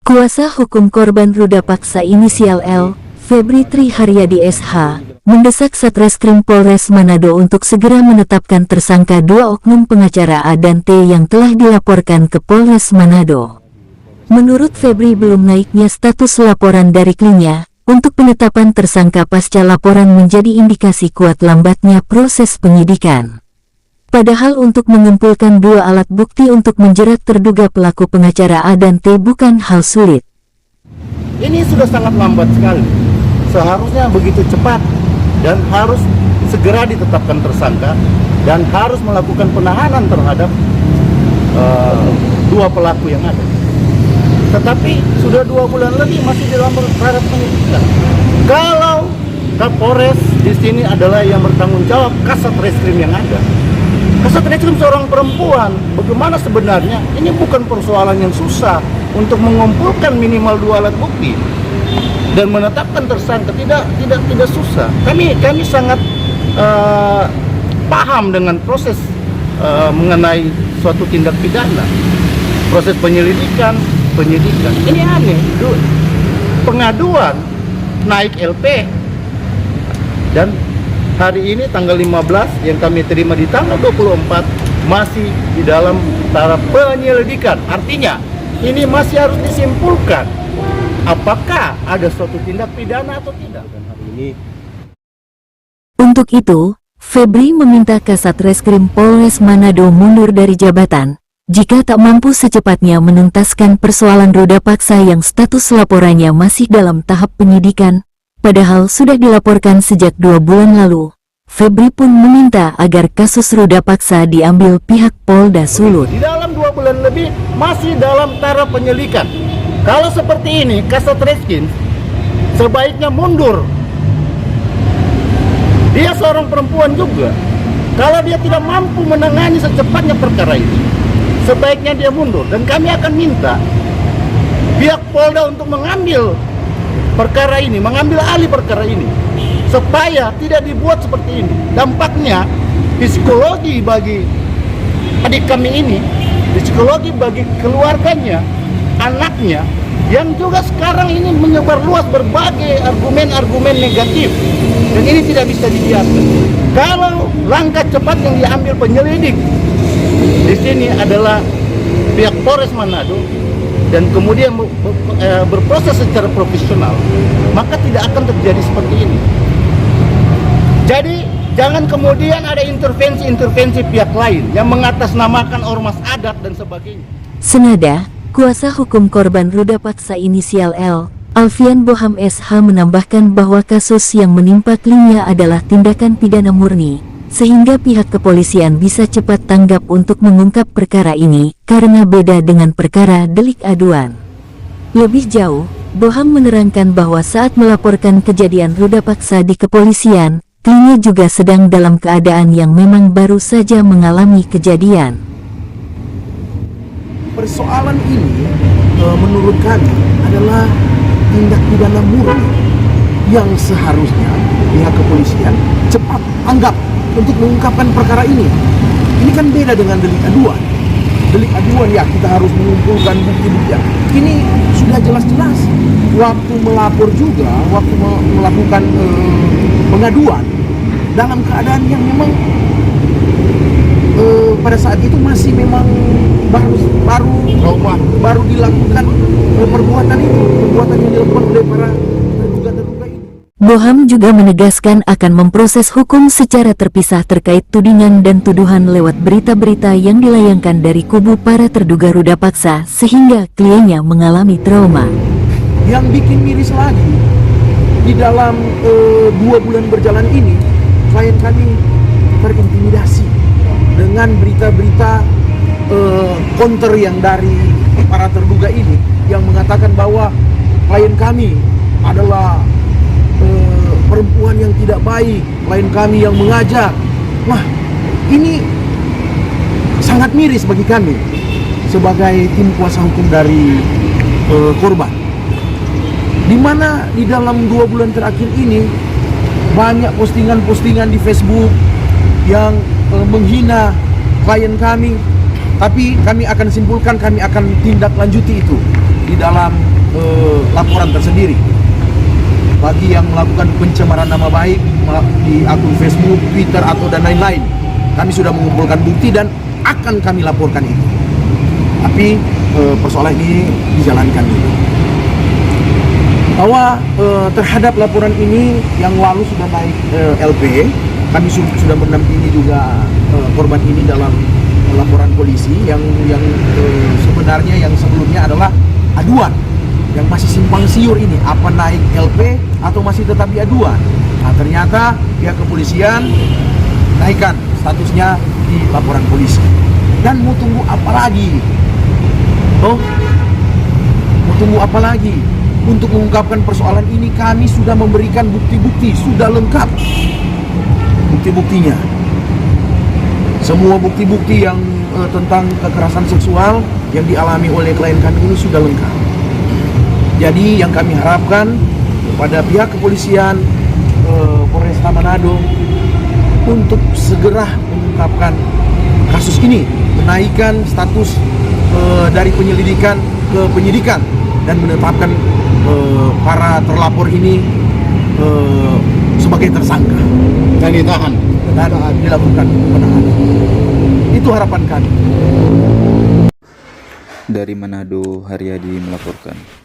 Kuasa hukum korban ruda paksa inisial L, Febri Triharyadi SH, mendesak Satreskrim Polres Manado untuk segera menetapkan tersangka dua oknum pengacara A dan T yang telah dilaporkan ke Polres Manado. Menurut Febri, belum naiknya status laporan dari kliennya untuk penetapan tersangka pasca laporan menjadi indikasi kuat lambatnya proses penyidikan. Padahal untuk mengumpulkan dua alat bukti untuk menjerat terduga pelaku pengacara A dan T bukan hal sulit. Ini sudah sangat lambat sekali. Seharusnya begitu cepat dan harus segera ditetapkan tersangka dan harus melakukan penahanan terhadap dua pelaku yang ada. Tetapi sudah 2 bulan lebih masih dalam proses penyidikan. Kalau Kapolres di sini adalah yang bertanggung jawab Kasat Reskrim yang ada. Kasat Reskrim seorang perempuan, bagaimana sebenarnya ini bukan persoalan yang susah untuk mengumpulkan minimal 2 alat bukti dan menetapkan tersangka, tidak susah. Kami sangat paham dengan proses mengenai suatu tindak pidana, proses penyelidikan, penyidikan. Ini aneh, pengaduan naik LP dan hari ini tanggal 15 yang kami terima di tanggal 24 masih di dalam tahap penyelidikan. Artinya ini masih harus disimpulkan apakah ada suatu tindak pidana atau tidak. Untuk itu, Febri meminta Kasat Reskrim Polres Manado mundur dari jabatan jika tak mampu secepatnya menuntaskan persoalan ruda paksa yang status laporannya masih dalam tahap penyidikan. Padahal sudah dilaporkan sejak 2 bulan lalu. Febri pun meminta agar kasus ruda paksa diambil pihak Polda Sulut. Di dalam 2 bulan lebih masih dalam taraf penyelidikan. Kalau seperti ini, Kasat Reskrim sebaiknya mundur. Dia seorang perempuan juga. Kalau dia tidak mampu menangani secepatnya perkara ini, sebaiknya dia mundur. Dan kami akan minta pihak Polda untuk mengambil perkara ini, mengambil alih perkara ini, supaya tidak dibuat seperti ini. Dampaknya psikologi bagi adik kami ini, psikologi bagi keluarganya, anaknya, yang juga sekarang ini menyebar luas berbagai argumen-argumen negatif, dan ini tidak bisa dibiarkan. Kalau langkah cepat yang diambil penyelidik di sini adalah pihak Polres Manado dan kemudian berproses secara profesional, maka tidak akan terjadi seperti ini. Jadi jangan kemudian ada intervensi pihak lain yang mengatasnamakan ormas adat dan sebagainya. Senada, kuasa hukum korban ruda paksa inisial L, Alfian Boham SH, menambahkan bahwa kasus yang menimpa kliennya adalah tindakan pidana murni, sehingga pihak kepolisian bisa cepat tanggap untuk mengungkap perkara ini, karena beda dengan perkara delik aduan. Lebih jauh, Boham menerangkan bahwa saat melaporkan kejadian ruda paksa di kepolisian, kliennya juga sedang dalam keadaan yang memang baru saja mengalami kejadian. Persoalan ini menurut kami adalah tindak pidana murni yang seharusnya pihak kepolisian cepat tanggap untuk mengungkapkan perkara ini. Ini kan beda dengan delik aduan. Delik aduan ya kita harus mengumpulkan bukti-bukti. Ini sudah jelas-jelas waktu melapor juga, waktu melakukan pengaduan dalam keadaan yang memang pada saat itu masih memang baru dilakukan perbuatan yang dilakukan oleh para terduga ini. Boham juga menegaskan akan memproses hukum secara terpisah terkait tudingan dan tuduhan lewat berita-berita yang dilayangkan dari kubu para terduga ruda paksa sehingga kliennya mengalami trauma. Yang bikin miris lagi, di dalam 2 bulan berjalan ini, klien kami terintimidasi dengan berita-berita counter yang dari para terduga ini yang mengatakan bahwa klien kami adalah perempuan yang tidak baik, klien kami yang mengajak. Wah, ini sangat miris bagi kami sebagai tim kuasa hukum dari korban. Di mana di dalam 2 bulan terakhir ini banyak postingan-postingan di Facebook yang menghina klien kami, tapi kami akan simpulkan, kami akan tindak lanjuti itu. di dalam laporan tersendiri. Bagi yang melakukan pencemaran nama baik di akun Facebook, Twitter, atau dan lain-lain, kami sudah mengumpulkan bukti dan akan kami laporkan itu. Tapi persoalan ini dijalankan dulu. Bahwa terhadap laporan ini yang lalu sudah naik LP, kami sudah mendampingi juga korban ini dalam laporan polisi yang sebenarnya yang sebelumnya adalah aduan, yang masih simpang siur ini apa naik LP atau masih tetap di aduan. Nah, ternyata pihak kepolisian naikkan statusnya di laporan polisi. Dan mau tunggu apa lagi? Oh, mau tunggu apa lagi? Untuk mengungkapkan persoalan ini kami sudah memberikan bukti-bukti, sudah lengkap bukti-buktinya. Semua bukti-bukti yang tentang kekerasan seksual yang dialami oleh klien kami ini sudah lengkap. Jadi yang kami harapkan kepada pihak kepolisian Polresta Manado untuk segera mengungkapkan kasus ini, menaikkan status dari penyelidikan ke penyidikan dan menetapkan para terlapor ini sebagai tersangka Dan ditahan. dan dilakukan penahanan. Itu harapan kami. Dari Manado, Haryadi melaporkan.